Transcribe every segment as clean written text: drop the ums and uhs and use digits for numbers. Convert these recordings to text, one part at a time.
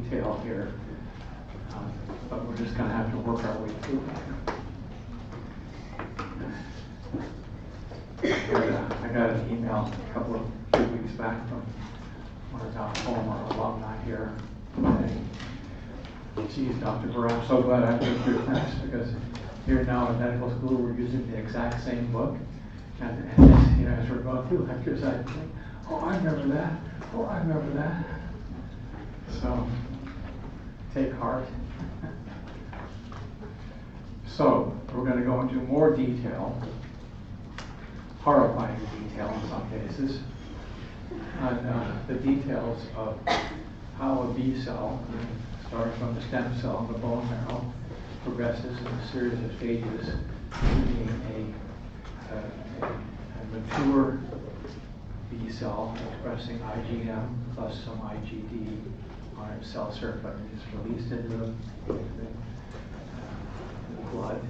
detail here, but we're just going to have to work our way through it. I got an email a few weeks back from one of our former alumni here saying, geez, Dr. Burr, I'm so glad I took your class, because here now in medical school we're using the exact same book. And as we're going through lectures, I think, oh, I remember that. Oh, I remember that. So, take heart. So, we're going to go into more detail, horrifying detail in some cases, on the details of how a B cell, starting from the stem cell in the bone marrow, progresses in a series of stages to being a mature B cell expressing IgM plus some IgD on its cell surface. It's released into the blood.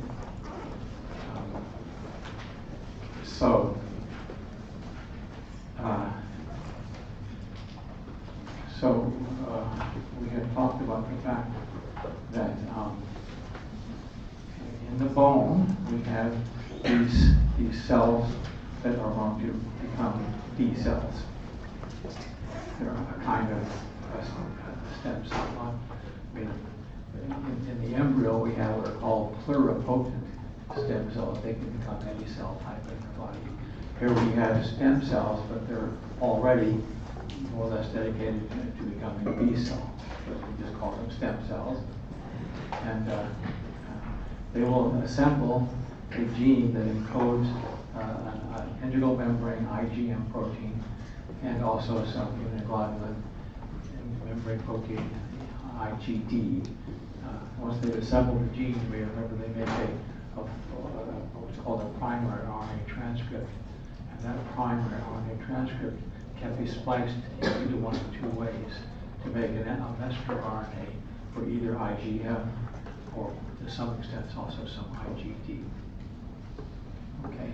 We have talked about the fact that in the bone we have these cells that are going to become B cells. They're a kind of a stem cell. In the embryo we have what are called pluripotent stem cells. They can become any cell type in the body. Here we have stem cells, but they're already more or less dedicated to becoming a B cell. So we just call them stem cells. And they will assemble a gene that encodes an integral membrane IgM protein and also some immunoglobulin membrane protein IgD. Once they've assembled the gene, you may remember they make what's called a primary RNA transcript. And that primary RNA transcript can be spliced in either one of two ways to make a messenger RNA for either IgM or to some extent also some IgD. Okay.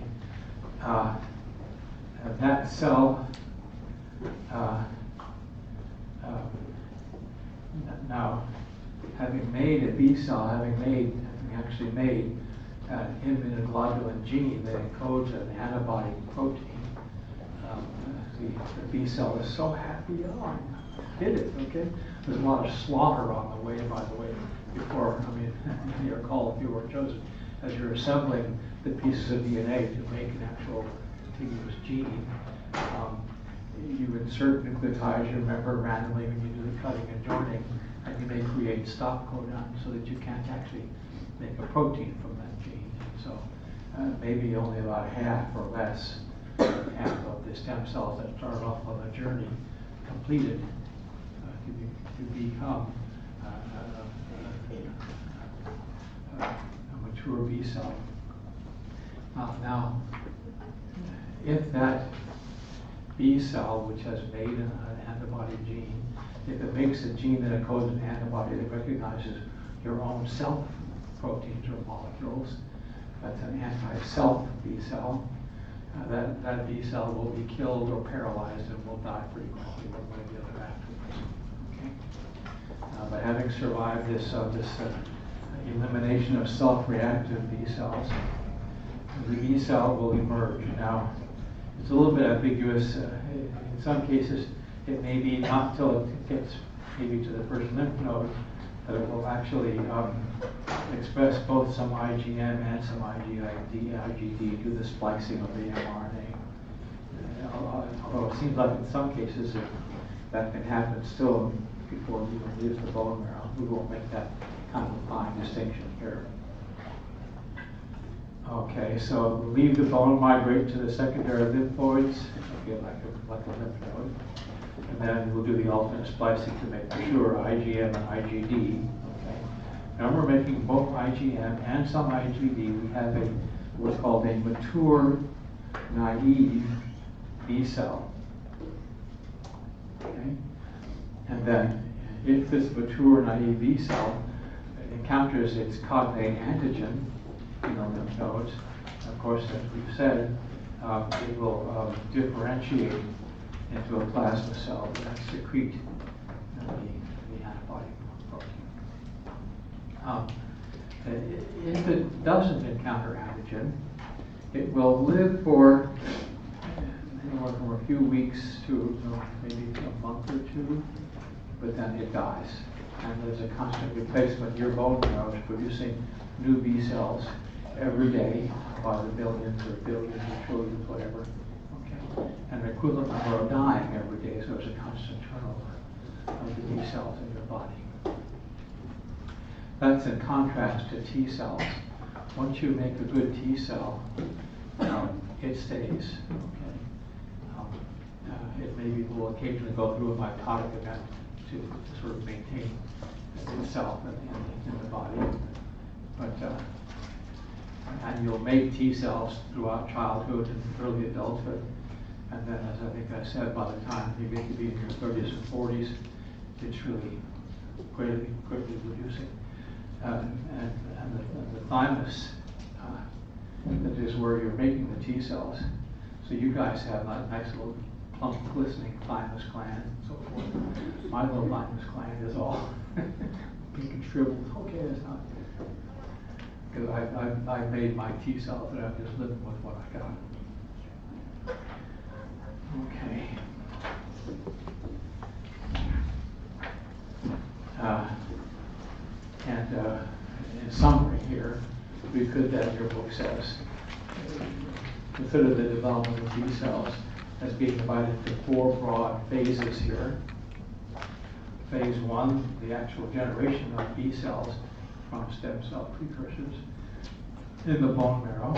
That cell now, having made a B cell, having actually made an immunoglobulin gene that encodes an antibody protein, the B cell is so happy, oh, I did it, okay? There's a lot of slaughter on the way, by the way, before, you recall if you were chosen, as you're assembling the pieces of DNA to make an actual contiguous gene, you insert nucleotides, you remember, randomly when you do the cutting and joining, and you may create stop codon so that you can't actually make a protein from that gene. So maybe only about half or less of the stem cells that start off on the journey completed to become a mature B cell. Now, if that B cell, which has made an antibody gene, if it makes a gene that encodes an antibody that recognizes your own self proteins or molecules, that's an anti-self B cell. That B cell will be killed or paralyzed and will die pretty quickly one way or the other afterwards. Okay? But having survived this elimination of self-reactive B cells, the B cell will emerge. Now, it's a little bit ambiguous. In some cases, it may be not until it gets maybe to the first lymph node that it will actually express both some IgM and some IgD, do the splicing of the mRNA. Although it seems like in some cases that can happen still before it even leaves the bone marrow. We won't make that kind of fine distinction here. Okay, so leave the bone, migrate to the secondary lymphoids, okay, like a lymph node. And then we'll do the alternate splicing to make sure IgM and IgD. Okay. Now we're making both IgM and some IgD. We have what's called a mature naive B cell. Okay. And then if this mature naive B cell encounters its cognate antigen in the lymph nodes, of course, as we've said, it will differentiate into a plasma cell and secrete the antibody Um, if it doesn't encounter antigen, it will live for anywhere from a few weeks to maybe a month or two, but then it dies. And there's a constant replacement. Your bone marrow is producing new B cells every day by the millions or billions or trillions, whatever. Okay. And the equivalent number are dying every day, so there's a constant turnover of the B cells in your body. That's in contrast to T cells. Once you make a good T cell, it stays. Okay. It maybe will occasionally go through a mitotic event to sort of maintain itself in the body. But and you'll make T cells throughout childhood and early adulthood. And then, as I think I said, by the time you get to be in your 30s and 40s, it's really greatly reducing. And the thymus, that is where you're making the T cells. So you guys have a nice little plump, glistening thymus gland and so forth. My little thymus gland is all pink and shriveled. Okay, it's not. Because I made my T cells, and I'm just living with what I got. Okay. In summary here, we could, as your book says, consider the development of B cells as being divided into 4 broad phases here. Phase 1, the actual generation of B cells from stem cell precursors in the bone marrow.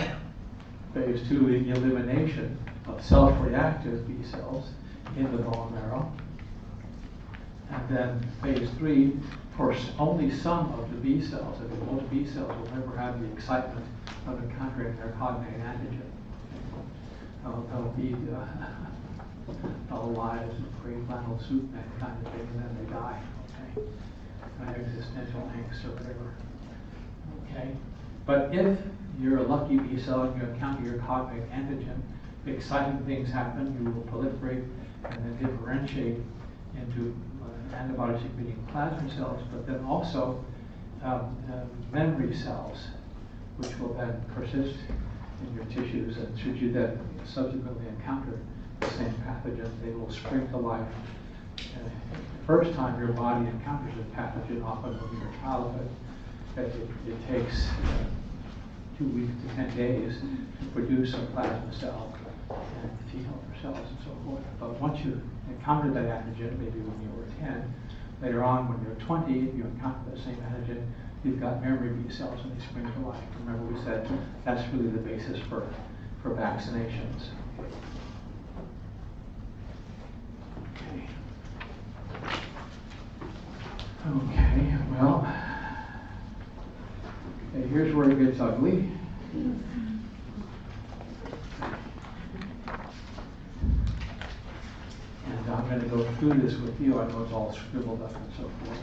Phase 2, the elimination of self-reactive B cells in the bone marrow. And then phase 3, for only some of the B cells. I mean, most B cells will never have the excitement of encountering their cognate antigen. They'll be alive, great flannel suit, that kind of thing, and then they die. Okay, existential angst or whatever. Okay, but if you're a lucky B cell and you encounter your cognate antigen, exciting things happen. You will proliferate and then differentiate into antibody-secreting plasma cells, but then also memory cells, which will then persist in your tissues. And should you then subsequently encounter the same pathogen, they will spring to life. The first time your body encounters a pathogen, often in your childhood, it takes 2 weeks to 10 days to produce a plasma cell and T helper cells and so forth. But once you encounter that antigen, maybe when you were 10, later on when you're 20, you encounter the same antigen, you've got memory B cells and they spring to life. Remember we said that's really the basis for vaccinations. Okay, well, here's where it gets ugly. And I'm going to go through this with you. I know it's all scribbled up and so forth.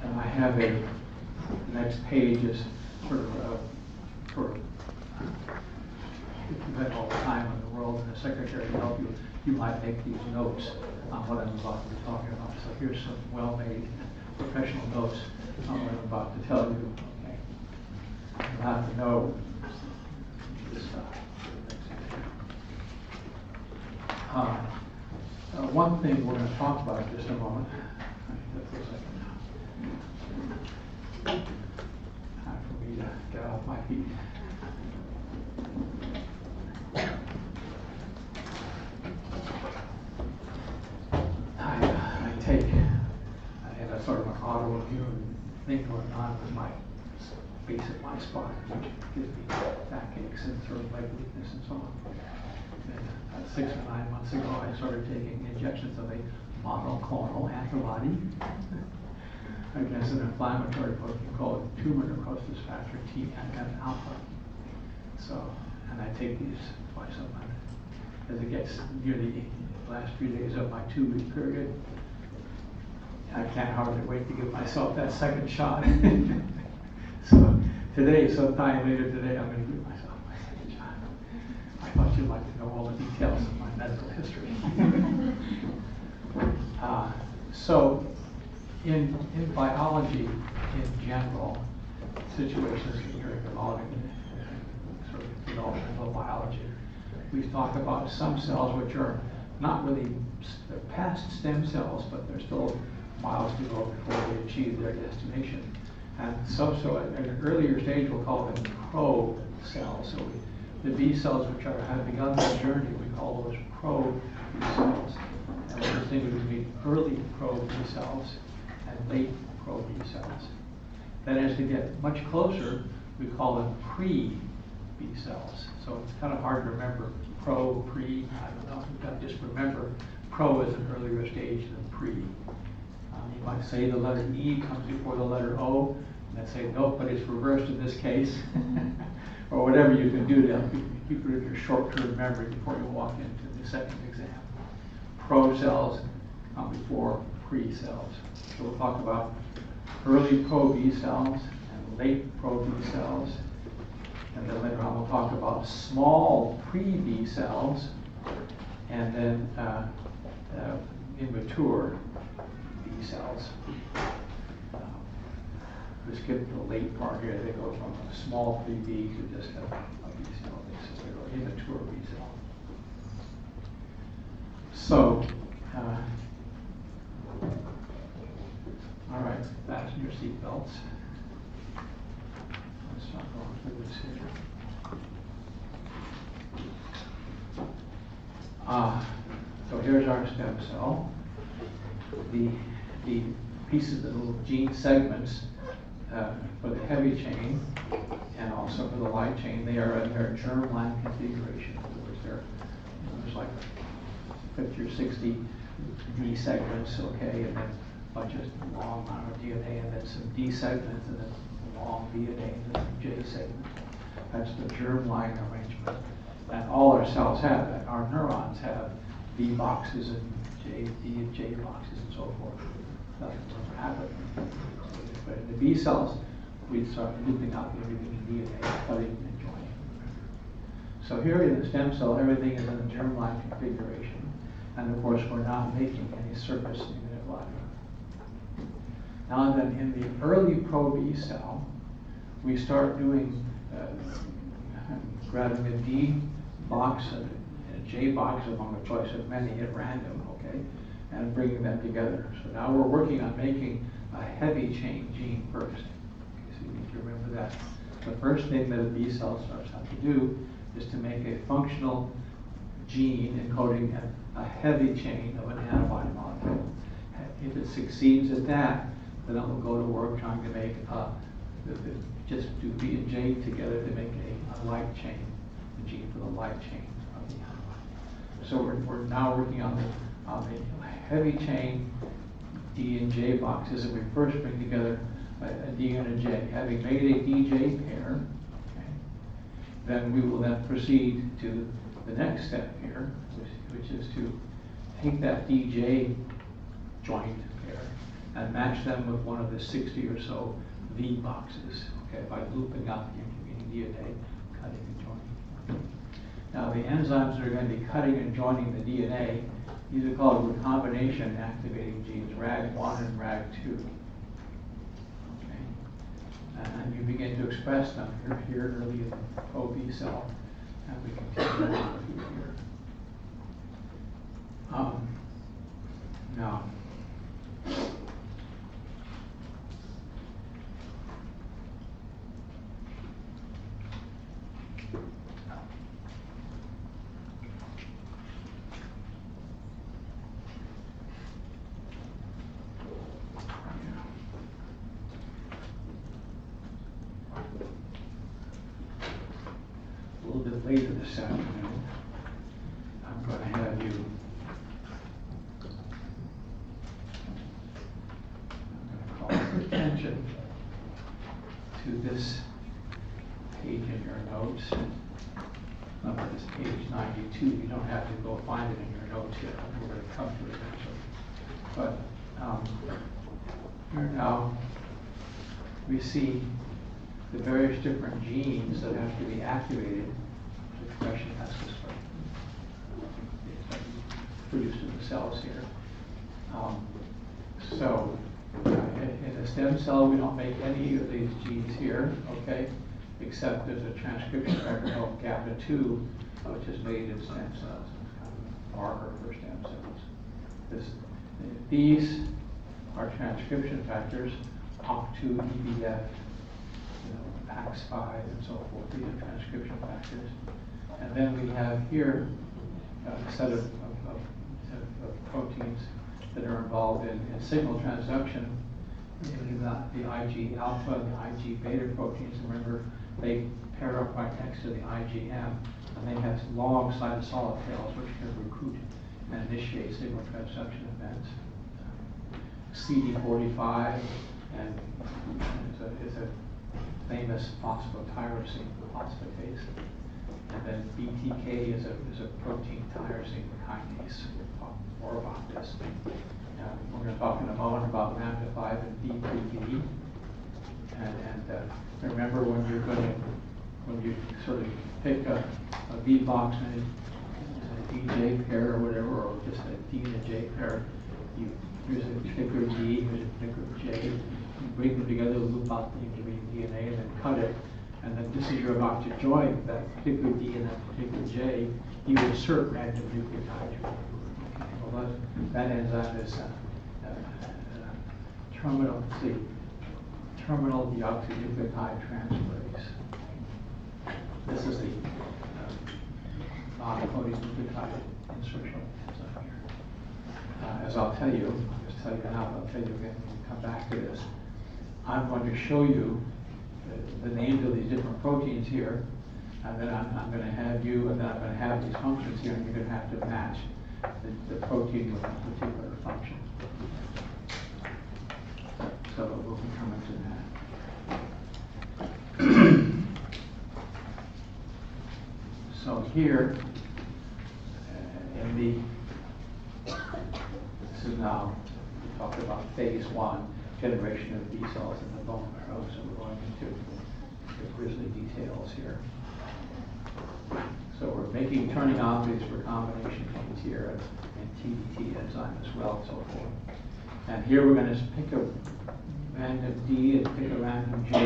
And I have the next page is sort of if you had all the time in the world and the secretary to help you, you might make these notes on what I'm about to be talking about. So here's some well-made professional notes on what I'm about to tell you. Okay, you'll have to know this stuff. One thing we're going to talk about in just a moment. Time for me to get off my feet. I have a sort of an autoimmune thing going on with my base of my spine, which gives me backaches and sort of leg weakness and so on. And 6 or 9 months ago, I started taking injections of a monoclonal antibody against an inflammatory protein called tumor necrosis factor TNF alpha. So, and I take these twice a month. As it gets near the last few days of my 2-week period, I can't hardly wait to give myself that second shot. So today, sometime later today, I'm going to give myself my second shot. I thought you'd like to know all the details of my medical history. So in biology in general, situations during sort of developmental biology, we talk about some cells which are not really, they're past stem cells, but they're still miles to go before they achieve their destination. And so at an earlier stage, we'll call them probe cells. So the B cells which have begun their journey, we call those probe B cells. And we distinguish between early probe B cells and late probe B cells. Then as they get much closer, we call them pre-B cells. So it's kind of hard to remember pro, pre, I don't know. You've got to just remember pro is an earlier stage than pre. You might say the letter E comes before the letter O, and then say no, but it's reversed in this case. Or whatever you can do to keep it in your short-term memory before you walk into the second exam. Pro cells come before pre cells. So we'll talk about early pro B cells and late pro B cells. And then later on we'll talk about small pre-B cells and then immature B cells. We skip the late part here. They go from a small pre-B to just a B cell. So they go immature B cell. So, all right, fasten your seat belts. Let's start going through this here. So here's our stem cell. The pieces, the little gene segments for the heavy chain and also for the light chain, they are in their germline configuration. In other words, there's like 50 or 60 D segments, okay, and then a bunch of long amount of DNA, and then some D segments, and then long DNA, and then some J segments. That's the germline arrangement. And all our cells have that. Our neurons have B boxes and D and J boxes and so forth. Nothing will happen. But in the B cells, we start looping out everything in DNA, cutting and joining. So here in the stem cell, everything is in the germline configuration. And of course, we're not making any surface immunoglobulin. Now then, in the early pro-B cell, we start doing, grabbing a D box and a J box among a choice of many at random, okay, and bringing them together. So now we're working on making a heavy chain gene first. Okay, so you need to remember that. The first thing that a B cell starts out to do is to make a functional gene encoding a heavy chain of an antibody molecule. If it succeeds at that, then it will go to work trying to make just do B and J together to make a light chain, the gene for the light chain of the antibody. So we're now working on the heavy chain D and J boxes, and we first bring together a D and a J. Having made a DJ pair, okay, then we will then proceed to the next step here, which is to take that DJ joint pair and match them with one of the 60 or so V boxes, okay, by looping out the intervening DNA, cutting and joining. Now the enzymes that are going to be cutting and joining the DNA, these are called recombination activating genes, RAG1 and RAG2. Okay. And you begin to express them here early in the pro-B cell, and we continue on through here. Now, a little bit later this afternoon, I'm going to have you call attention to this page in your notes. Number is page 92. You don't have to go find it in your notes yet. We're going to come to it eventually. But here now we see the various different genes that have to be activated to expression has to start produced in the cells here. So the stem cell, we don't make any of these genes here, okay? Except there's a transcription factor called GABA2, which is made in stem cells. It's kind of a marker for stem cells. These are transcription factors, OCT2, EBF, PAX5, and so forth. These are transcription factors. And then we have here a set of proteins that are involved in signal transduction. You've got the IG alpha and the IG beta proteins. Remember, they pair up right next to the IgM, and they have long cytosolic tails which can recruit and initiate signal transduction events. CD45 and is a famous phosphotyrosine phosphatase. And then BTK is a protein tyrosine kinase. More about this. We're going to talk in a moment about lambda5 and D3D. And remember when you sort of pick a V box and a DJ pair or whatever, or just a D and a J pair, here's a particular D, here's a particular J. You bring them together, loop out the intermediate DNA, and then cut it. And then just as you're about to join that particular D and that particular J, you insert random nucleotides. Well, that enzyme is terminal deoxynucleotide transferase. This is the non-coding nucleotide insertion enzyme here. As I'll tell you, I'll just tell you now, I'll tell you again when we come back to this. I'm going to show you the names of these different proteins here, and then I'm going to have you, and then I'm going to have these functions here, and you're going to have to match the protein with a particular function. So we'll be coming to that. So here, this is now, we talked about phase 1, generation of B cells in the bone marrow, so we're going into the grisly details here. So we're turning on these recombination genes here, and TDT enzyme as well, and so forth. And here we're going to pick a random D and pick a random J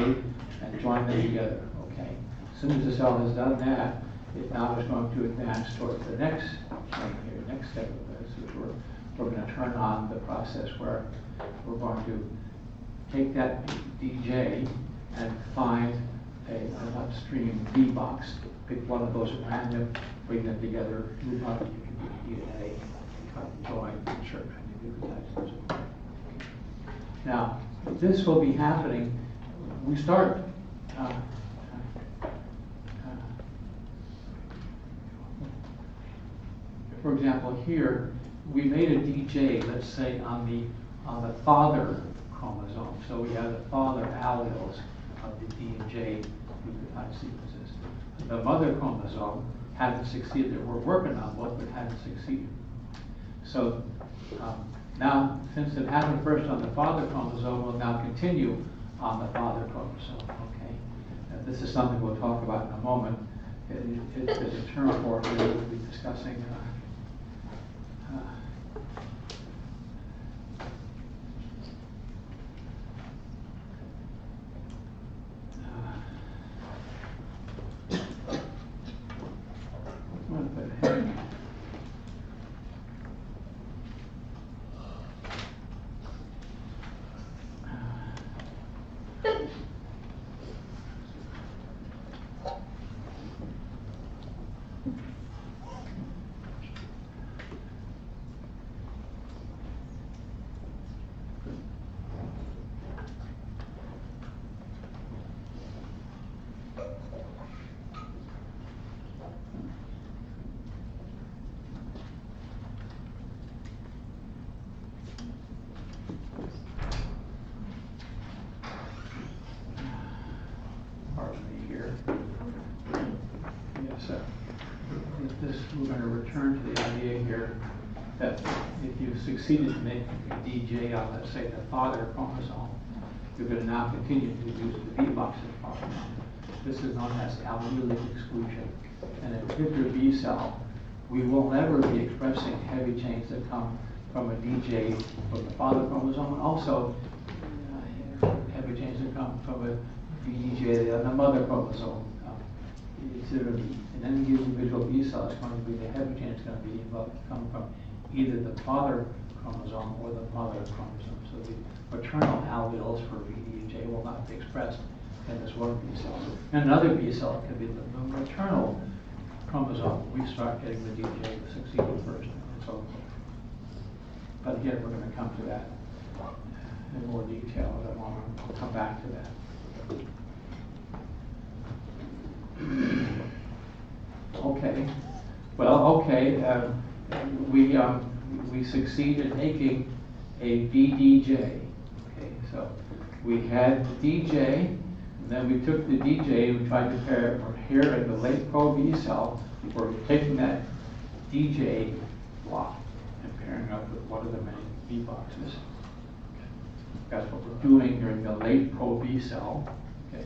and join them together, okay? As soon as the cell has done that, it now is going to advance towards the next thing here, next step of this, which we're going to turn on the process where we're going to take that DJ and find an upstream B box, pick one of those at random, bring them together, loop up DNA, cut, join, insert nucleotides. Now, this will be happening. We start. For example, here we made a DJ, let's say on the father chromosome. So we have the father alleles of the D and J nucleotide sequences. The mother chromosome hadn't succeeded. We're working on one, but hadn't succeeded. So now, since it happened first on the father chromosome, we'll now continue on the father chromosome. Okay. This is something we'll talk about in a moment. There's a term for it we'll be discussing. We're going to return to the idea here that if you've succeeded in making a DJ on, let's say, the father chromosome, you're going to now continue to use the B box as part of it. This is known as allelic exclusion. And in a particular B cell, we will never be expressing heavy chains that come from a DJ from the father chromosome. And also, heavy chains that come from a BDJ, the mother chromosome. And then the individual B cell is going to be, the heavy chain is going to be come from either the father chromosome or the mother chromosome. So the maternal alleles for BDJ will not be expressed in this one B cell. And another B cell can be the maternal chromosome. We start getting the DJ succeeding first and so forth. But again, we're going to come to that in more detail in a moment. I'll come back to that. Okay. Well, okay. We succeed in making a BDJ. Okay. So we had the DJ, and then we took the DJ and we tried to pair it from here in the late pro B cell. We're taking that DJ block and pairing up with one of the many B boxes. That's what we're doing during the late pro B cell. Okay.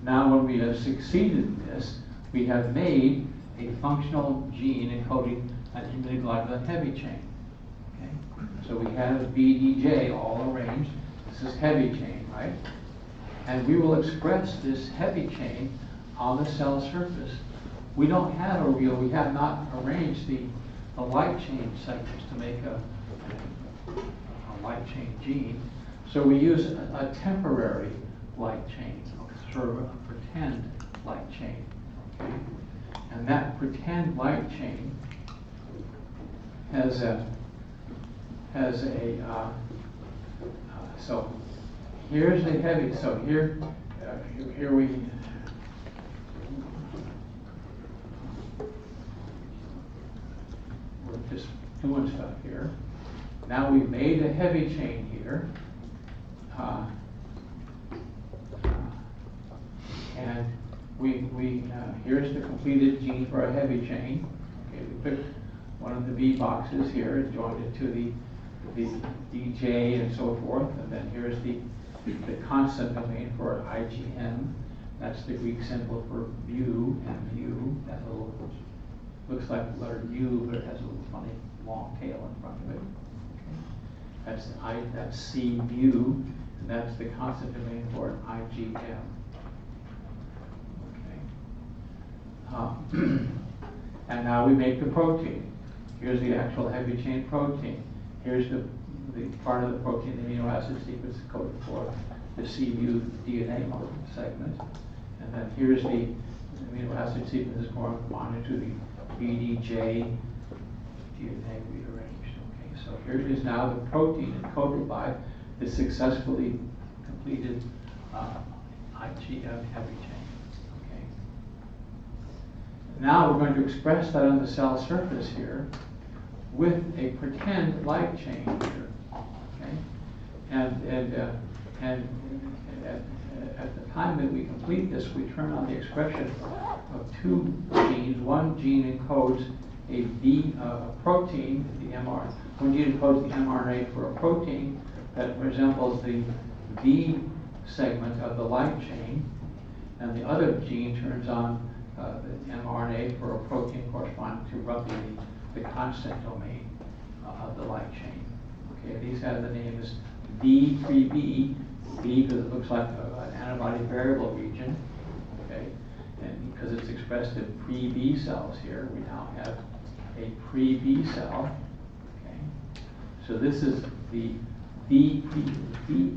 Now, when we have succeeded in this, we have made a functional gene encoding an immunoglobulin heavy chain. Okay. So we have BDJ all arranged. This is heavy chain, right? And we will express this heavy chain on the cell surface. We don't have we have not arranged the light chain segments to make a light chain gene. So we use a temporary light chain, sort of a pretend light chain. Okay? And that pretend light chain has a so here's the heavy. So here we. We're just doing stuff here. Now we've made a heavy chain here. And here's the completed gene for a heavy chain. Okay, we picked one of the B boxes here and joined it to the DJ and so forth. And then here's the constant domain for IgM. That's the Greek symbol for mu, MU. That little looks like the letter U, but it has a little funny long tail in front of it. Okay. That's C mu, and that's the constant domain for IgM. And now we make the protein. Here's the actual heavy chain protein. Here's the part of the protein, the amino acid sequence coded for the CU DNA segment. And then here's the amino acid sequence corresponding to the BDJ DNA rearranged. Okay, so here it is now the protein encoded by the successfully completed IgM heavy chain. Now we're going to express that on the cell surface here with a pretend light chain here. Okay? And at the time that we complete this, we turn on the expression of two genes. One gene encodes a protein, the mRNA. One gene encodes the mRNA for a protein that resembles the V segment of the light chain, and the other gene turns on the mRNA for a protein corresponding to roughly the constant domain of the light chain. Okay, these have the name is V3B, V because it looks like an antibody variable region. Okay, and because it's expressed in pre-B cells here, we now have a pre-B cell. Okay, so this is the V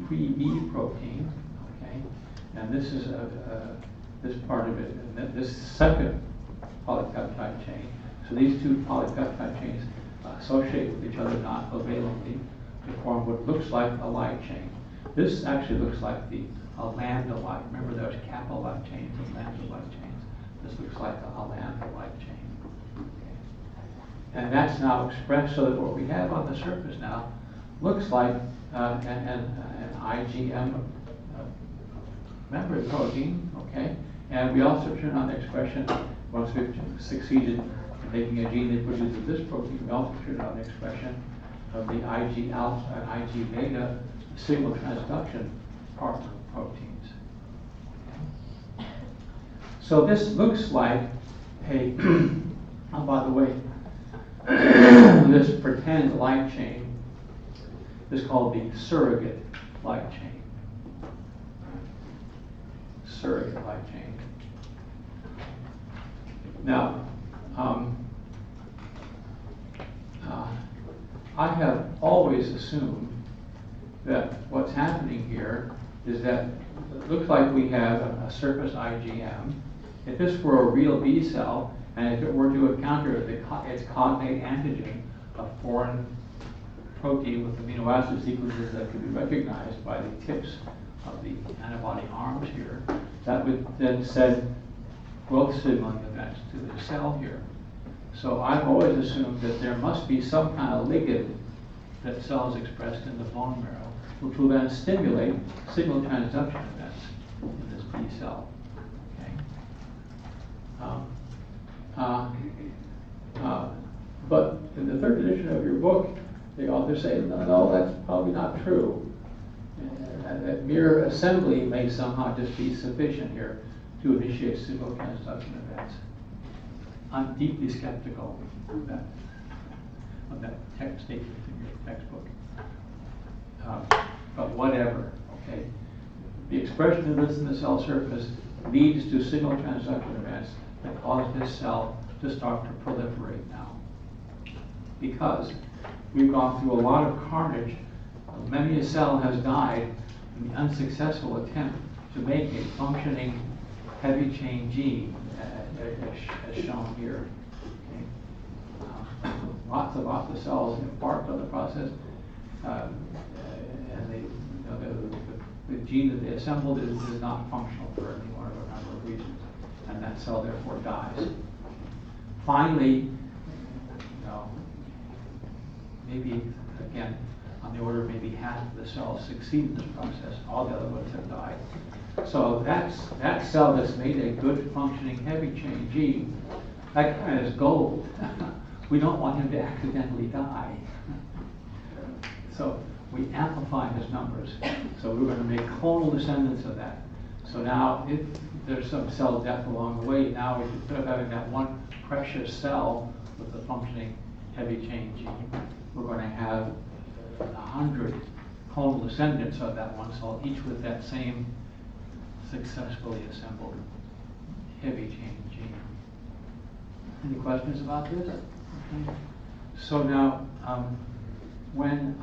pre-B protein. Okay, and this is this part of it, and this second polypeptide chain. So these two polypeptide chains associate with each other non-covalently to form what looks like a light chain. This actually looks like a lambda light. Remember there's kappa light chains and lambda light chains. This looks like a lambda light chain. Okay. And that's now expressed so that what we have on the surface now looks like an IgM membrane protein. Okay. And we also turn on the expression, once we've succeeded in making a gene that produces this protein, we also turn on the expression of the Ig alpha and Ig beta signal transduction part of proteins. So this looks like a, oh, by the way, this pretend light chain is called the surrogate light chain. surrogate light chain. Now, I have always assumed that what's happening here is that it looks like we have a surface IgM. If this were a real B cell, and if it were to encounter its cognate antigen, a foreign protein with amino acid sequences that could be recognized by the tips of the antibody arms here, that would then send growth signaling events to the cell here. So I've always assumed that there must be some kind of ligand that cells expressed in the bone marrow, which will then stimulate signal transduction events in this B cell. Okay. But in the third edition of your book, the authors say, no, that's probably not true. And that mere assembly may somehow just be sufficient here to initiate signal transduction events. I'm deeply skeptical of that text statement in your textbook. But whatever, okay? The expression of this in the cell surface leads to signal transduction events that cause this cell to start to proliferate now. Because we've gone through a lot of carnage. Many a cell has died in the unsuccessful attempt to make a functioning heavy chain gene, as shown here. Okay. Lots of cells embarked on the process, and the gene that they assembled is not functional for any one of a number of reasons, and that cell therefore dies. Finally, maybe again on the order of maybe half of the cells succeed in this process. All the other ones have died. So that cell that's made a good functioning heavy chain gene, that guy is gold. We don't want him to accidentally die. So we amplify his numbers. So we're going to make clonal descendants of that. So now if there's some cell death along the way, now instead of having that one precious cell with the functioning heavy chain gene, we're going to have 100 clonal descendants of that one cell, each with that same successfully assembled heavy chain gene. Any questions about this? Okay. So now, when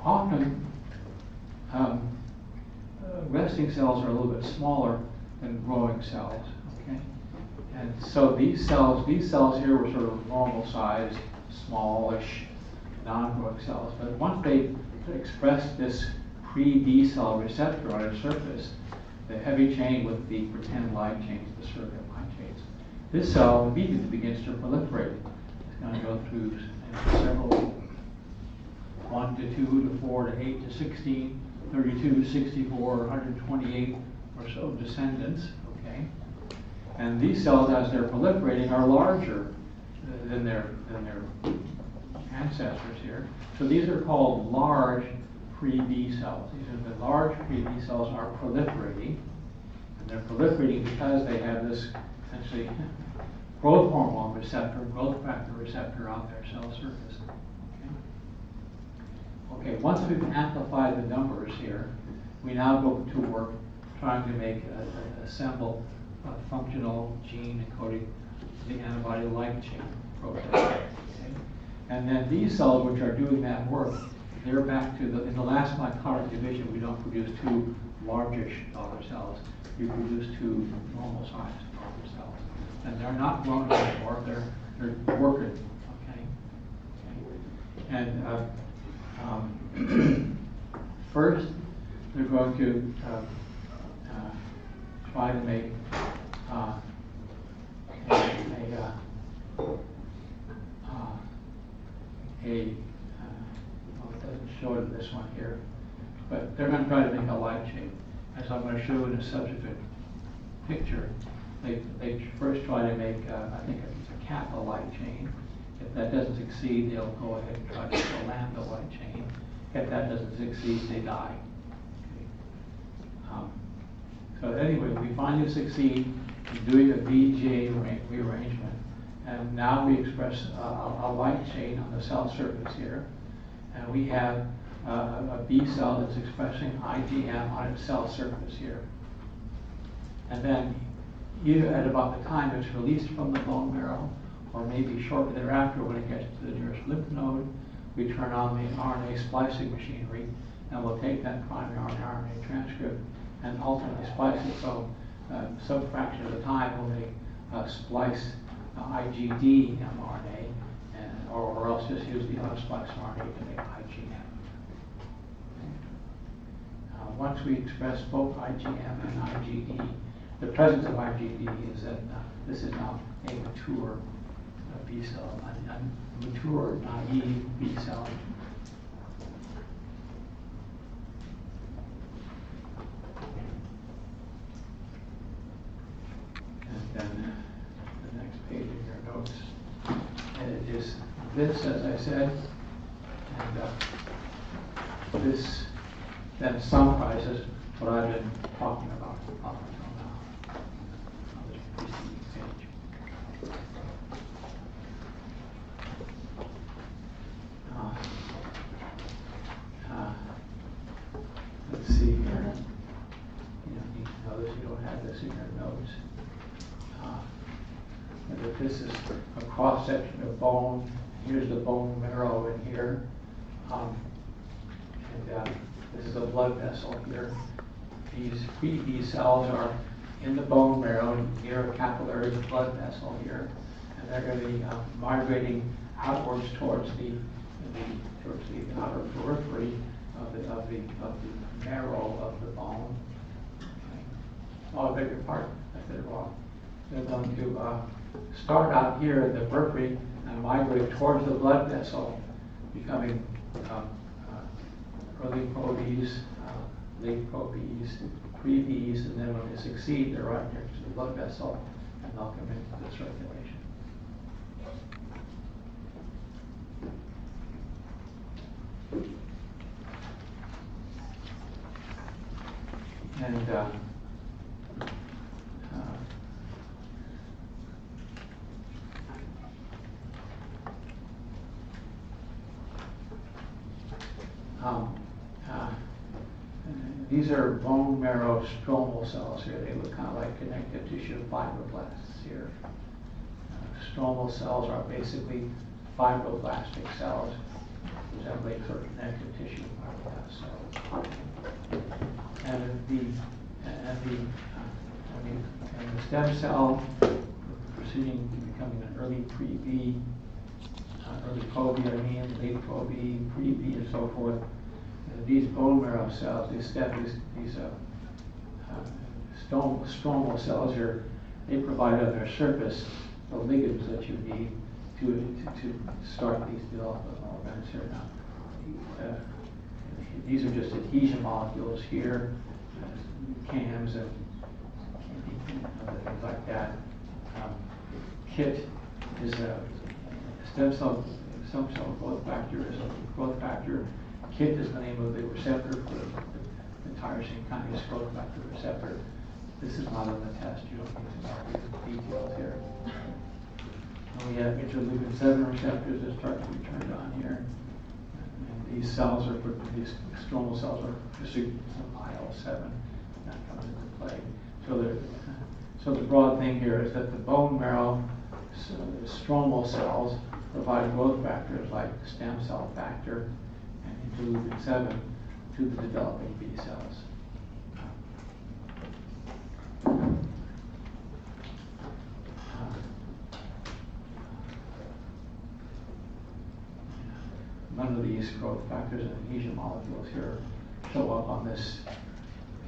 often resting cells are a little bit smaller than growing cells. Okay, and so these cells here were sort of normal sized, smallish, non-growing cells. But once they express this pre-B cell receptor on its surface, the heavy chain with the pretend light chains, the surrogate light chains, this cell immediately begins to proliferate. It's going to go through several 1 to 2 to 4 to 8 to 16, 32, 64, 128 or so descendants. Okay, and these cells, as they're proliferating, are larger than their ancestors here. So these are called large pre-B cells. These are the large pre-B cells are proliferating, and they're proliferating because they have this essentially growth hormone receptor, growth factor receptor on their cell surface. Okay, once we've amplified the numbers here, we now go to work trying to assemble a functional gene encoding the antibody light chain protein. Okay? And then these cells, which are doing that work, they're back to in the last mitotic division, we don't produce two largish daughter cells. We produce two normal sized daughter cells. And they're not grown anymore, they're working. Okay? And first, they're going to try to make well, it doesn't show it in this one here, but they're going to try to make a light chain. As I'm going to show in a subsequent picture, they first try to make, I think, a kappa light chain. If that doesn't succeed, they'll go ahead and try to make a lambda light chain. If that doesn't succeed, they die. Okay. So anyway, we finally succeed in doing a VGA rearrangement, and now we express a light chain on the cell surface here, and we have a B cell that's expressing IgM on its cell surface here. And then either at about the time it's released from the bone marrow, or maybe shortly thereafter when it gets to the nearest lymph node, we turn on the RNA splicing machinery, and we'll take that primary RNA transcript and ultimately splice it. So some fraction of the time we'll make splice IgD mRNA, or else just use the unspliced RNA to make IgM. Once we express both IgM and IgD, the presence of IgD is that this is now a mature B cell, a mature naive B cell. And then the next page in your notes, and it is this, as I said, and this then summarizes what I've been talking about up until now on this preceding page. Let's see here. You don't need to know this, you don't have this in your notes. And if this is a cross section of bone, here's the bone marrow in here. This is a blood vessel here. These B cells are in the bone marrow near a capillary blood vessel here, and they're going to be migrating outwards towards the outer periphery of the marrow of the bone. Okay. Oh, I beg your pardon, I said it wrong. They're going to start out here in the periphery and migrate towards the blood vessel, becoming early pro-Bs, late pro-Bs, pre-Bs, and then when they succeed, they're right next to the blood vessel, and they'll come into the circulation. And these are bone marrow stromal cells here. They look kind of like connective tissue fibroblasts here. Stromal cells are basically fibroblastic cells resembling sort of connective tissue fibroblast cells. And the stem cell proceeding to becoming an early pre-B, early pro-B, late pro-B, pre-B, and so forth. These bone marrow cells, these stromal cells here, they provide on their surface the ligands that you need to start these development events here. Now, these are just adhesion molecules here, CAMs and things like that. KIT is a stem cell growth factor. Is a growth factor. KIT is the name of the receptor for the tyrosine kinase growth factor receptor. This is not on the test. You don't need to know the details here. And we have interleukin 7 receptors that start to be turned on here. And these cells are, these stromal cells are producing some IL-7 that comes into play. So the broad thing here is that the bone marrow stromal cells provide growth factors like stem cell factor and interleukin 7 to the developing B cells. None of these growth factors and adhesion molecules here show up on this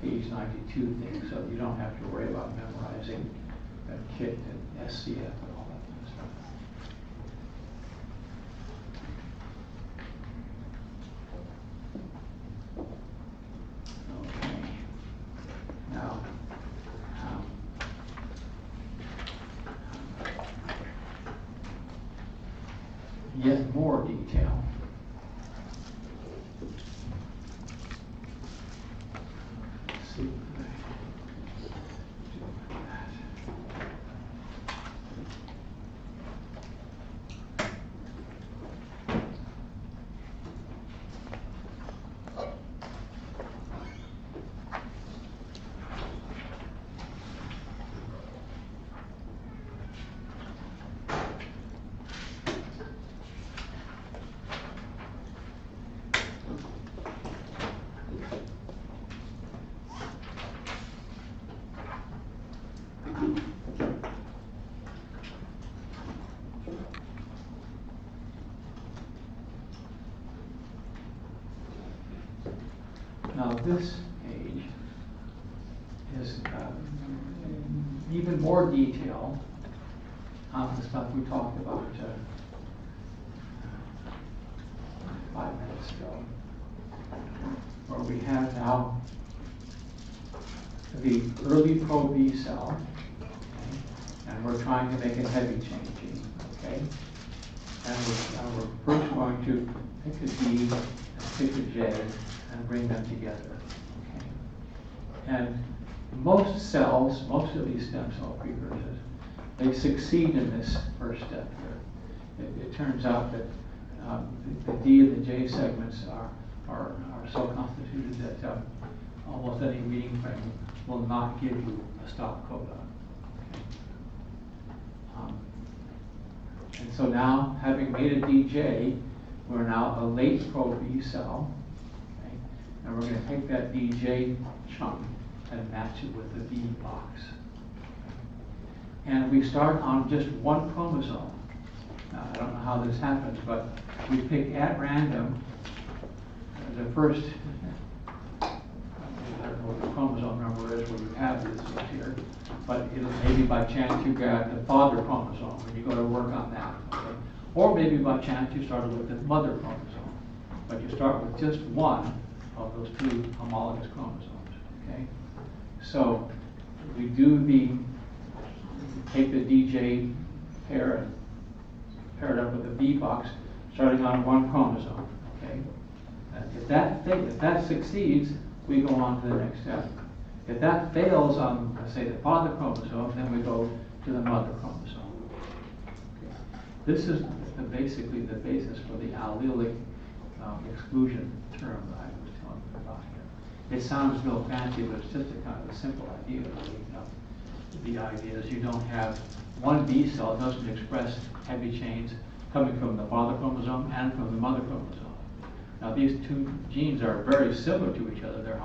page 92 thing, so you don't have to worry about memorizing KIT and SCF and all that kind of stuff. Okay. Now, yet more detail. Let's see. Now this page is even more detail on the stuff we talked about 5 minutes ago, where we have now the early pro-B cell, okay, and we're trying to make a heavy chain gene, okay? And we're first going to pick a D and pick a J and bring them together, okay? And most cells, most of these stem cell precursors, they succeed in this first step here. It turns out that the D and the J segments are so constituted that almost any reading frame will not give you a stop codon. Okay. And so now, having made a DJ, we're now a late pro-B cell, okay? And we're going to take that DJ chunk and match it with the B box. And we start on just one chromosome. Now, I don't know how this happens, but we pick at random the first, I don't know what the chromosome number is where you have this here, but it'll maybe by chance you got the father chromosome and you go to work on that, okay? Or maybe by chance you started with the mother chromosome, but you start with just one of those two homologous chromosomes, okay? So we take the DJ pair and pair it up with the B box, starting on one chromosome, okay? If that succeeds, we go on to the next step. If that fails on, let's say, the father chromosome, then we go to the mother chromosome. Okay. This is basically the basis for the allelic exclusion term that I was telling you about here. It sounds real fancy, but it's just a kind of a simple idea. The idea is you don't have one B cell doesn't express heavy chains coming from the father chromosome and from the mother chromosome. Now these two genes are very similar to each other. They're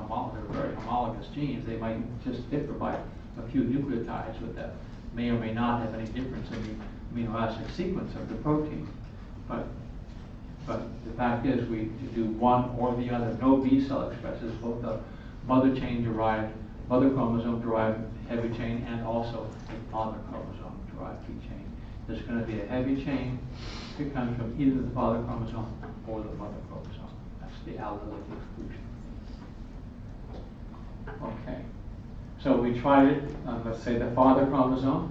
very homologous genes. They might just differ by a few nucleotides, but that may or may not have any difference in the amino acid sequence of the protein. But the fact is we do one or the other. No B cell expresses both the mother chromosome derived heavy chain and also a father chromosome derived B chain. There's going to be a heavy chain that comes from either the father chromosome or the mother chromosome. That's the allelic exclusion. Okay. So we tried it on, let's say, the father chromosome,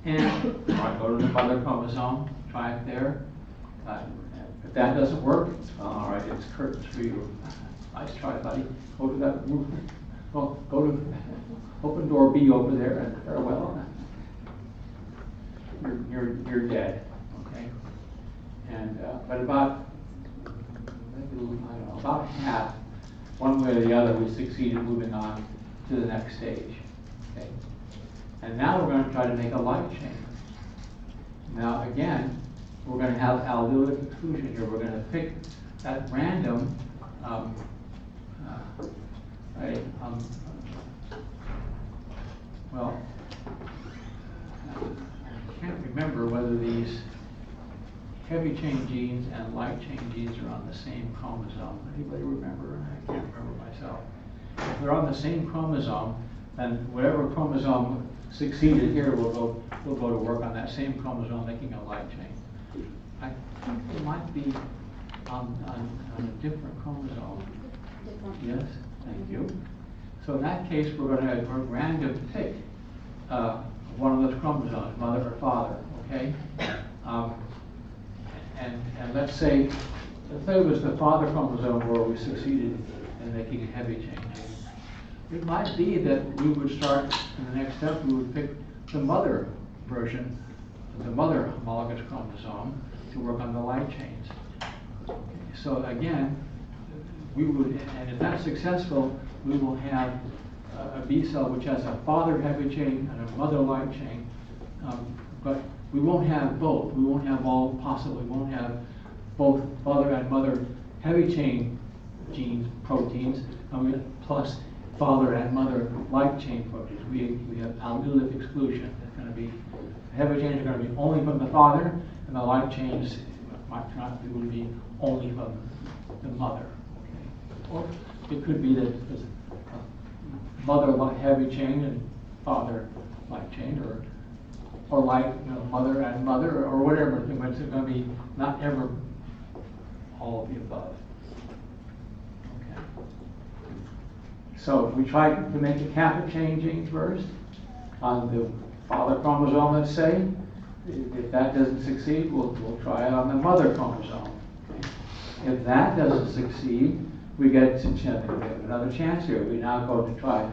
and go to the mother chromosome, try it there. If that doesn't work, all right, it's curtains for you. Nice try, buddy. Go to that roof. Well, go to open door B over there and farewell. You're dead. Okay. And but about about half, one way or the other, we succeeded moving on to the next stage. Okay. And now we're going to try to make a light chain. Now again, we're going to have allelic exclusion here. We're going to pick at random well, I can't remember whether these heavy chain genes and light chain genes are on the same chromosome. Anybody remember? I can't remember myself. If they're on the same chromosome, then whatever chromosome succeeded here will go to work on that same chromosome, making a light chain. I think it might be on a different chromosome. Yes, thank you. So in that case, we're going to random pick one of those chromosomes, mother or father, okay? And let's say it was the father chromosome where we succeeded in making a heavy chain. It might be that we would start, in the next step, we would pick the mother version, the mother homologous chromosome, to work on the light chains. Okay. So again, we would, and if that's successful, we will have a B cell which has a father heavy chain and a mother light chain, but we won't have both. We won't have all possible. We won't have both father and mother heavy chain genes, proteins, plus father and mother light chain proteins. We have allelic exclusion. It's going to be, the heavy chains are going to be only from the father, and the light chains might not be only from the mother. Okay. it could be that there's a mother heavy chain and father light chain, or like, you know, mother and mother, or whatever. But it's going to be not ever all of the above. Okay. So we try to make a kappa chain gene first on the father chromosome, let's say. If that doesn't succeed, we'll try it on the mother chromosome. Okay. If that doesn't succeed, we get another chance here. We now go to try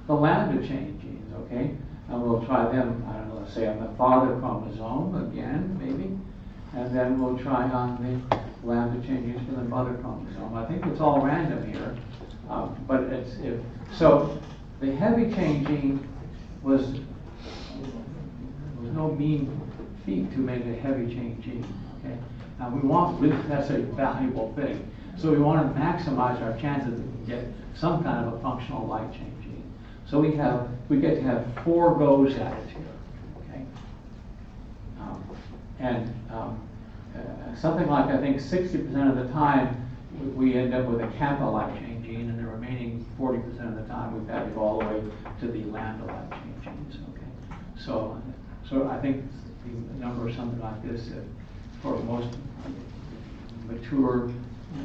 the lambda chain genes, okay? And we'll try them, I don't know, let's say on the father chromosome again, maybe. And then we'll try on the lambda chain genes for the mother chromosome. I think it's all random here. But so the heavy chain gene was no mean feat to make a heavy chain gene. Okay, now that's a valuable thing. So we want to maximize our chances to get some kind of a functional light chain gene. So we get to have 4 goes at it here. Okay, something like, I think 60% of the time we end up with a kappa light chain gene, and the remaining 40% of the time we've had to go all the way to the lambda light chain genes. Okay, so I think the number is something like this: that for most mature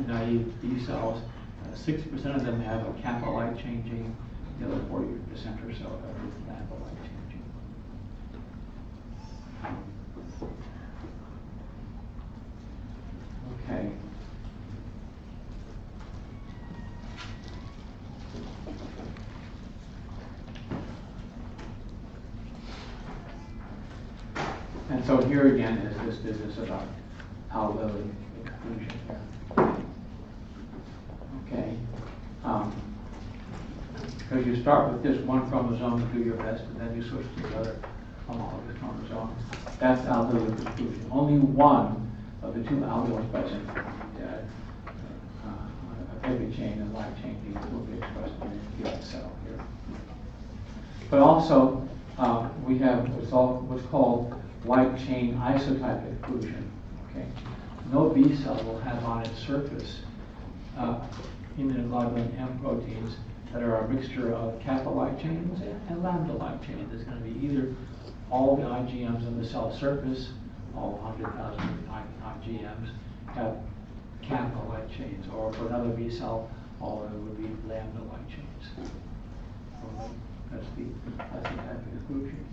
naive B cells, 60% of them have a kappa light chain gene. The other 40% or so have a lambda light chain gene. Okay. And so here again is this business about allele exclusion here. Okay. Because you start with this one chromosome and do your best, and then you switch to the other homologous chromosome. That's allele exclusion. Only one of the 2 alleles present, a heavy chain and light chain genes, will be expressed in the cell here. But also, we have what's called light chain isotype exclusion. Okay, no B cell will have on its surface immunoglobulin M proteins that are a mixture of kappa light chains and lambda light chains. There's going to be either all the IgMs on the cell surface, all 100,000 IgMs have kappa light chains, or for another B cell, all of it would be lambda light chains. So that's the isotype exclusion.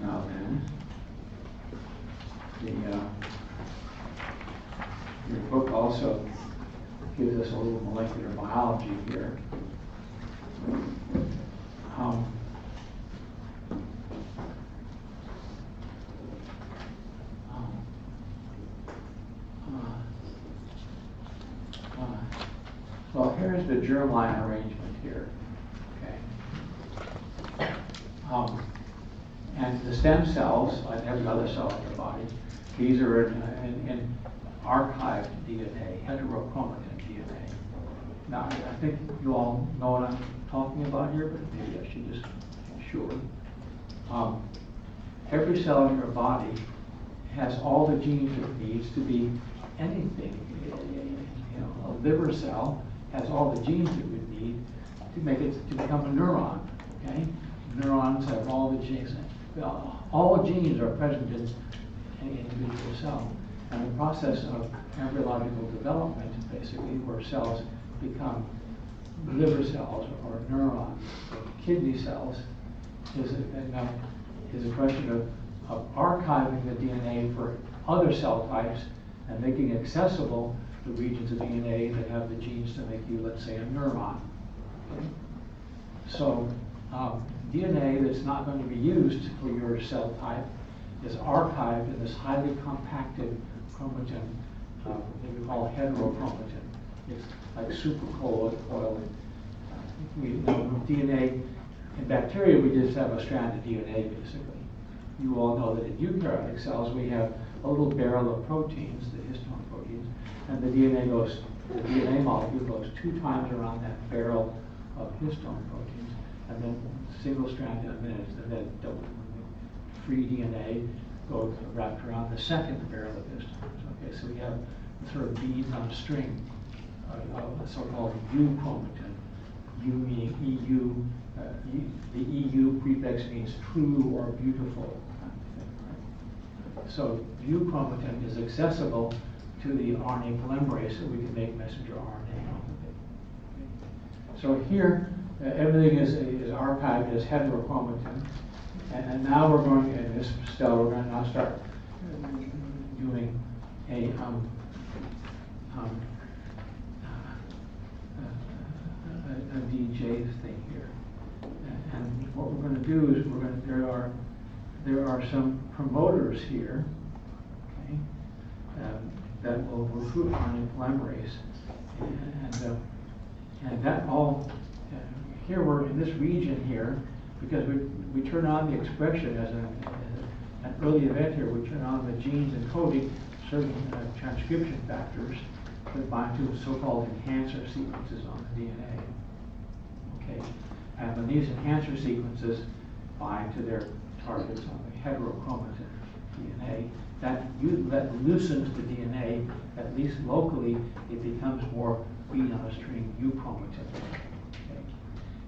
Now then, your book also gives us a little molecular biology here. Well, here's the germline arrangement here. Okay. And the stem cells, like every other cell in your body, these are in archived DNA, heterochromatin DNA. Now, I think you all know what I'm talking about here, but maybe I should just make sure. Every cell in your body has all the genes it needs to be anything. You know, a liver cell has all the genes it would need to make it to become a neuron. Okay, neurons have all the genes. All genes are present in any individual cell, and the process of embryological development, basically, where cells become liver cells or neurons or kidney cells, is a question of archiving the DNA for other cell types and making accessible the regions of DNA that have the genes to make you, let's say, a neuron. Okay? So DNA that's not going to be used for your cell type is archived in this highly compacted chromatin that we call heterochromatin. It's like supercoiled. DNA in bacteria, we just have a strand of DNA, basically. You all know that in eukaryotic cells we have a little barrel of proteins, the histone proteins, and the DNA molecule goes 2 times around that barrel of histone proteins, and then single strand in a minute, and then double free DNA, go wrapped around the second barrel of histons. Okay, so we have sort of beads on a string, a so-called U chromatin. U meaning EU. The EU prefix means true or beautiful kind of thing, right? So U chromatin is accessible to the RNA polymerase, so we can make messenger RNA off of it. So here, everything is archived as heterochromatin, and now we're going, in this cell, we're going to now start doing a DJ thing here. And what we're going to do is there are some promoters here, okay, that will recruit RNA polymerase, and that all here we're in this region here because we turn on the expression as an early event here. We turn on the genes encoding certain transcription factors that bind to so-called enhancer sequences on the DNA. Okay, and when these enhancer sequences bind to their targets on the heterochromatin DNA, that loosens the DNA, at least locally. It becomes more bead on a string euchromatin. Okay,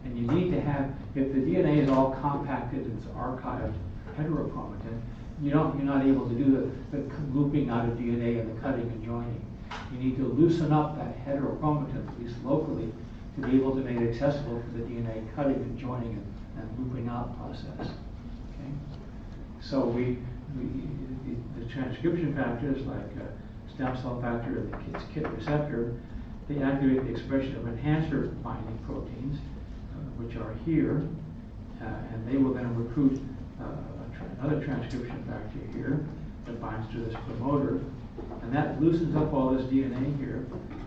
and you need to have, if the DNA is all compacted, it's archived heterochromatin, you're not able to do the looping out of DNA and the cutting and joining. You need to loosen up that heterochromatin, at least locally, to be able to make it accessible for the DNA cutting and joining and looping out process. Okay? So the transcription factors like stem cell factor and the KIT receptor, they activate the expression of enhancer binding proteins, which are here, and they will then recruit another transcription factor here that binds to this promoter, and that loosens up all this DNA here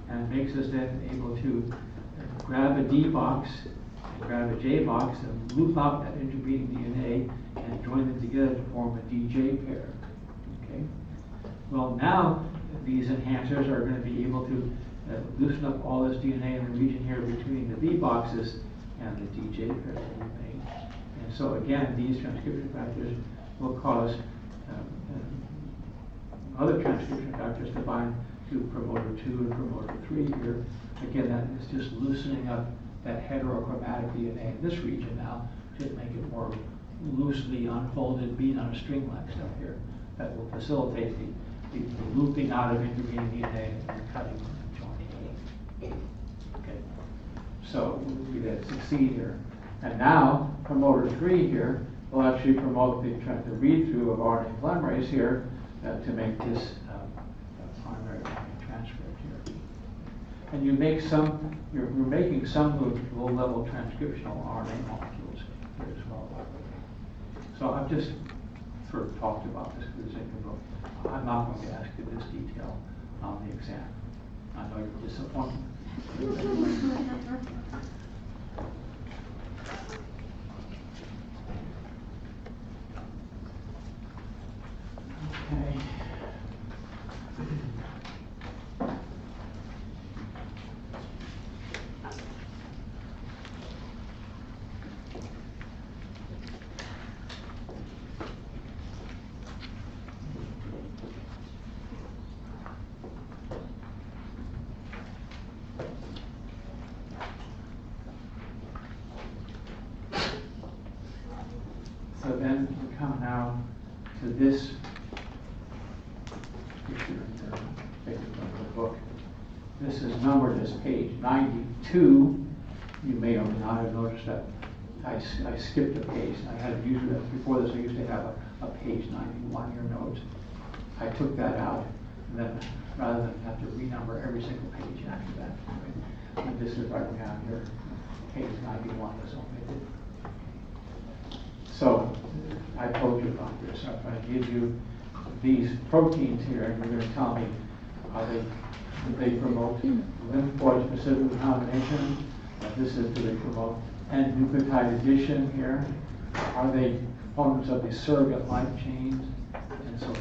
and makes us then able to grab a D box and grab a J box and loop out that intervening DNA and join them together to form a DJ pair. Okay. Well, now these enhancers are going to be able to loosen up all this DNA in the region here between the D boxes and the DJ pair that we made. And so again, these transcription factors will cause other transcription factors to bind to promoter 2 and promoter 3 here. Again, that is just loosening up that heterochromatic DNA in this region now to make it more loosely unfolded bead on a string like stuff here that will facilitate the looping out of intervening DNA and cutting and joining. Okay, so we did succeed here. And now promoter 3 here will actually promote the read-through of RNA polymerase here to make this primary transcript here. And you make you're making some low-level transcriptional RNA molecules here as well. So I've just sort of talked about this for the sake of the book. I'm not going to ask you this detail on the exam. I know you're disappointed. Okay. So then we come now to this picture in the book. This is numbered as page 92. You may or may not have noticed that I skipped a page. I had usually before this I used to have a page 91 in your notes. I took that out, and then rather than have to renumber every single page after that. Right? And this is right down here. Page 91 was omitted. So I told you about this. I'm going to give you these proteins here, and you're going to tell me do they promote lymphoid specific recombination? This is, do they promote N-nucleotide addition here? Are they components of the surrogate light chains, and so forth?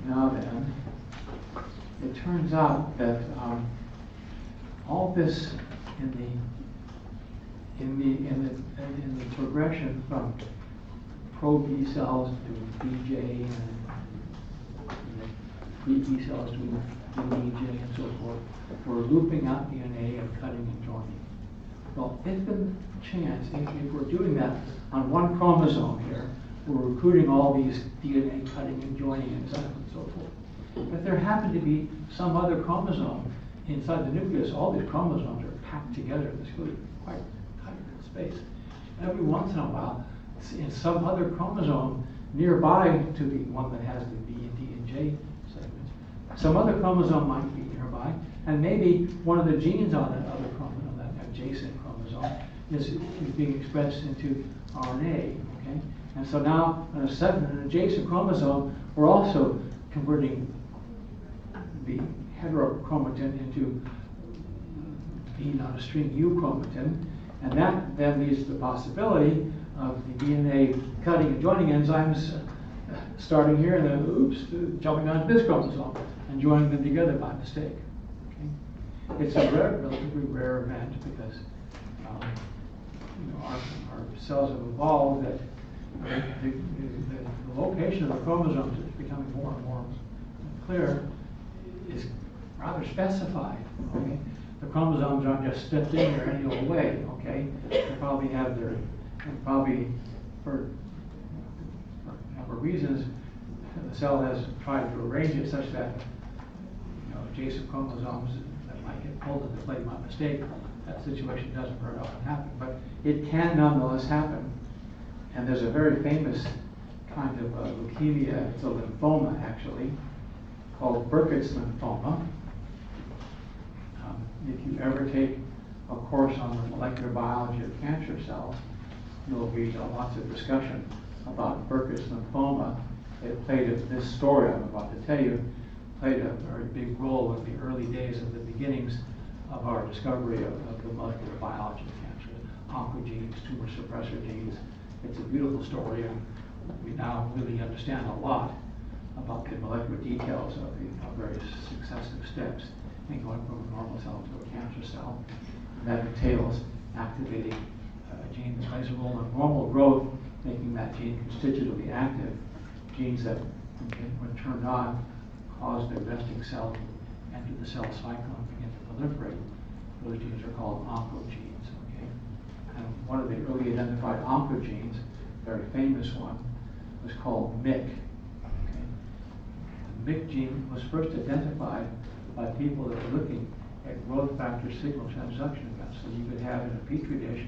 Now then, it turns out that all this in the progression from pro-B cells to BJ and pre-B cells to BJ and so forth, we're looping out DNA and cutting and joining. Well, if the chance, if we're doing that on one chromosome here, we're recruiting all these DNA cutting and joining enzymes and so forth. If there happened to be some other chromosome inside the nucleus, all these chromosomes are packed together in this really quite tight space. Every once in a while, in some other chromosome nearby to the one that has the B and D and J segments, some other chromosome might be nearby, and maybe one of the genes on that other chromosome, that adjacent chromosome, is being expressed into RNA. Okay, and so now on an adjacent chromosome, we're also converting the heterochromatin into B, not a string U chromatin, and that then leads to the possibility of the DNA cutting and joining enzymes starting here and then, oops, jumping onto this chromosome and joining them together by mistake. Okay? It's a relatively rare event because our cells have evolved that the location of the chromosomes is becoming more and more clear is rather specified. Okay? The chromosomes aren't just stepped in there any old way. Okay, they probably have their, for a number of reasons, the cell has tried to arrange it such that adjacent chromosomes that might get pulled into play by mistake. That situation doesn't very often happen, but it can nonetheless happen. And there's a very famous kind of leukemia, it's a lymphoma actually, called Burkitt's lymphoma. If you ever take a course on the molecular biology of cancer cells, you'll read lots of discussion about Burkitt's lymphoma. It played this story I'm about to tell you, played a very big role in the early days of the beginnings of our discovery of the molecular biology of cancer, oncogenes, tumor suppressor genes. It's a beautiful story, and we now really understand a lot about the molecular details of the various successive steps in going from a normal cell to a cancer cell. And that entails activating a gene that plays a role in normal growth, making that gene constitutively active. Genes that, when turned on, cause the resting cell to enter the cell cycle and begin to proliferate. Those genes are called oncogenes. Okay? And one of the early identified oncogenes, a very famous one, was called MYC. Okay? The MYC gene was first identified by people that were looking at growth factor signal transduction events. So you could have in a petri dish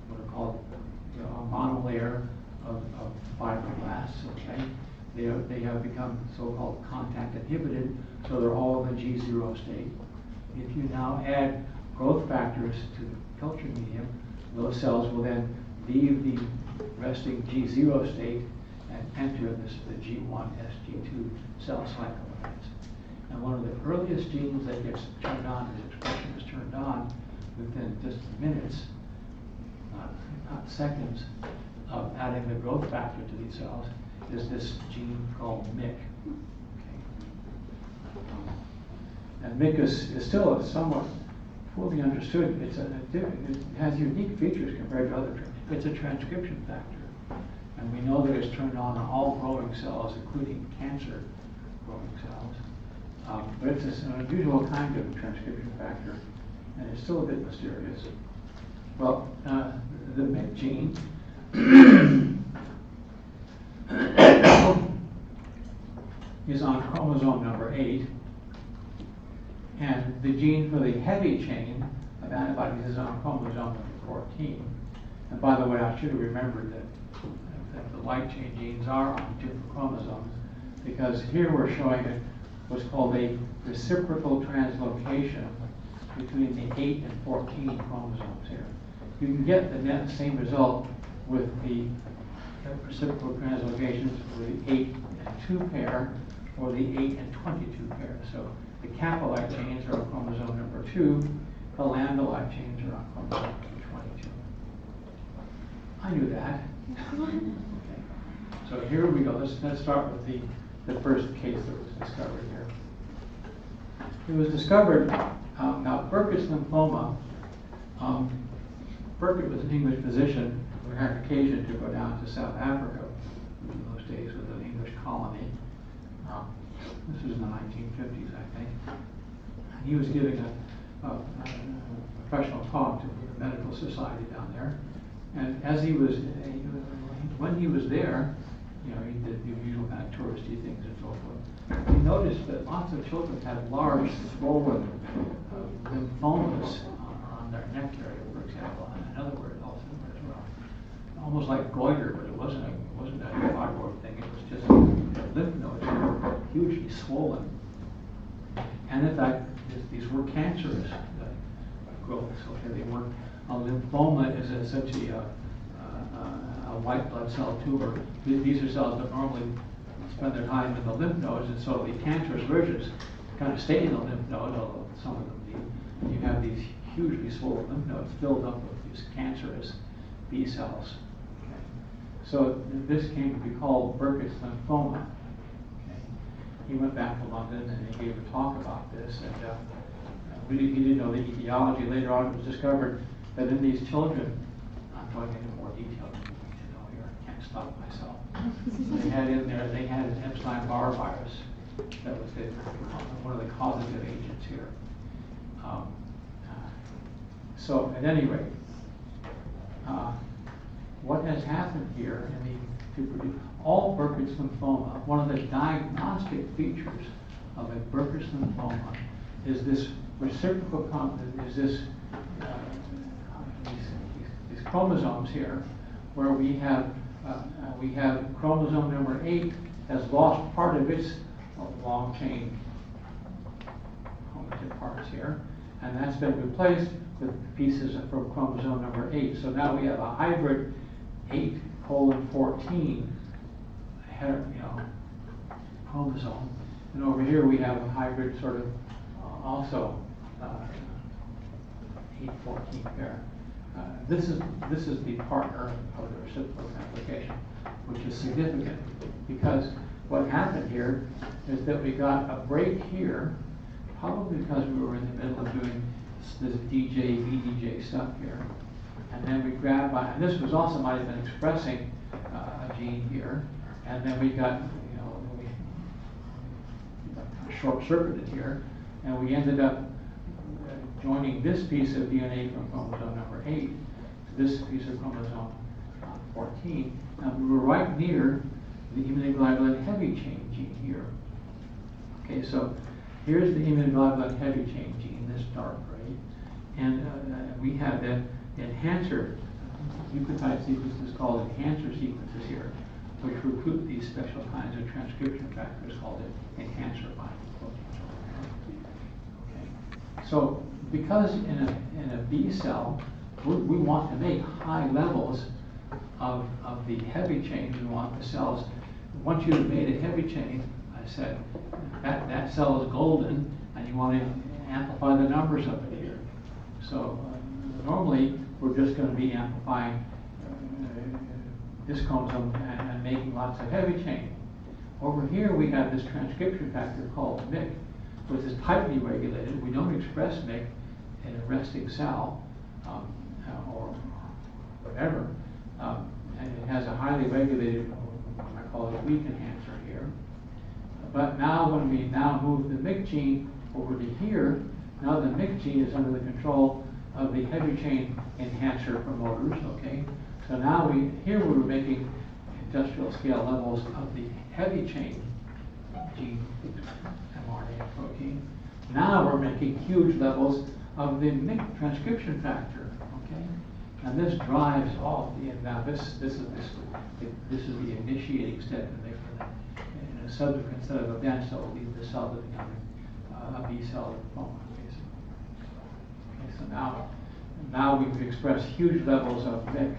what are called a monolayer of fibroblasts. Okay, they have become so-called contact inhibited, so they're all in the G0 state. If you now add growth factors to the culture medium, those cells will then leave the resting G0 state and enter the G1, SG2 cell cycle events. And one of the earliest genes that gets turned on, the expression is turned on within just minutes, not seconds, of adding the growth factor to these cells, is this gene called MYC. Okay. And MYC is still somewhat poorly understood. It has unique features compared to other. It's a transcription factor, and we know that it's turned on all growing cells, including cancer growing cells. But it's an unusual kind of transcription factor, and it's still a bit mysterious. Well, the MYC gene is on chromosome number 8, and the gene for the heavy chain of antibodies is on chromosome number 14. And by the way, I should have remembered that the light chain genes are on different chromosomes, because here we're showing what's called a reciprocal translocation between the 8 and 14 chromosomes here. You can get the same result with the reciprocal translocations for the 8 and 2 pair or the 8 and 22 pair. So the kappa light chains are on chromosome number 2, the lambda light chains are on chromosome number 22. I knew that. Okay. So here we go. Let's start with the first case that was discovered here. it was discovered, now Burkitt's lymphoma, Burkitt was an English physician who had occasion to go down to South Africa in those days with an English colony. This was in the 1950s, I think. And he was giving a professional talk to the medical society down there. And as when he was there, you know, he did the usual kind of touristy things and so forth. He noticed that lots of children had large, swollen lymphomas on their neck area, for example. And another word also as well. Almost like goiter, but it wasn't a fibroid thing. It was just lymph nodes were hugely swollen. And in fact, these were cancerous growths. Okay, they weren't. A lymphoma is essentially a white blood cell tumor. These are cells that normally spend their time in the lymph nodes, and so the cancerous versions kind of stay in the lymph node, although some of them do. You have these hugely swollen lymph nodes filled up with these cancerous B cells. Okay. So this came to be called Burkitt's lymphoma. Okay. He went back to London and he gave a talk about this, and he didn't know the etiology. Later on, it was discovered that in these children, I'm going into more detail than you need to know here. I can't stop myself. They had in there, they had an Epstein-Barr virus that was one of the causative agents here. So at any rate, what has happened here to produce all Burkitt's lymphoma, one of the diagnostic features of a Burkitt's lymphoma is this reciprocal these chromosomes here, where we have chromosome number 8 has lost part of its long chain chromatin parts here, and that's been replaced with pieces from chromosome number 8. So now we have a hybrid 8:14 chromosome, and over here we have a hybrid sort of also 8:14 pair. This is the partner of the reciprocal application, which is significant because what happened here is that we got a break here, probably because we were in the middle of doing this DJ, VDJ stuff here, and then we grabbed by, and this was also might have been expressing a gene here, and then we got, we got short-circuited here, and we ended up joining this piece of DNA from chromosome number 8 to this piece of chromosome 14, and we were right near the immunoglobulin heavy chain gene here. Okay, so here's the immunoglobulin heavy chain gene, this dark gray, and we have the enhancer nucleotide sequences called enhancer sequences here, which recruit these special kinds of transcription factors called enhancer binding proteins. Okay, so because in a B cell, we want to make high levels of the heavy chain. We want the cells, once you've made a heavy chain, I said, that cell is golden, and you want to amplify the numbers of it here. So normally, we're just going to be amplifying this chromosome and making lots of heavy chain. Over here, we have this transcription factor called MYC, which is tightly regulated. We don't express MYC in a resting cell or whatever, and it has a highly regulated, I call it a weak enhancer here. But now when we move the MYC gene over to here, now the MYC gene is under the control of the heavy chain enhancer promoters, okay? So now here we're making industrial scale levels of the heavy chain gene, mRNA and protein. Now we're making huge levels of the MYC transcription factor, okay? And this drives all now this is the initiating step in a subsequent set of events that will lead the cell to becoming a B cell lymphoma, basically. Okay, so now we've expressed huge levels of MYC,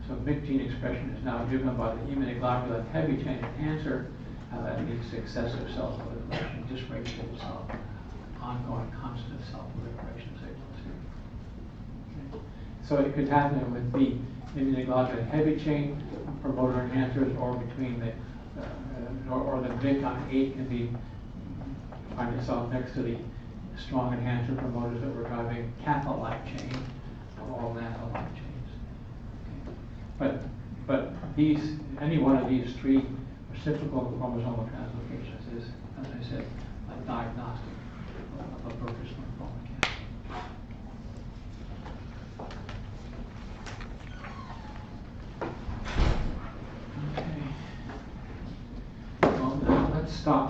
so MYC gene expression is now driven by the immunoglobulin heavy chain enhancer, and that leads to excessive cell proliferation, dysregulated cell, ongoing constant cell proliferation signals here. Okay. So it could happen with the immunoglobulin heavy chain promoter enhancers, or between the or the VIC on 8 can be, find itself next to the strong enhancer promoters that we're driving kappa light chain, or all nano light chains. Okay. But these, any one of these 3 reciprocal chromosomal translocations is, as I said, a diagnostic of a Bruch's lymphoma cancer. Okay. Well, now let's stop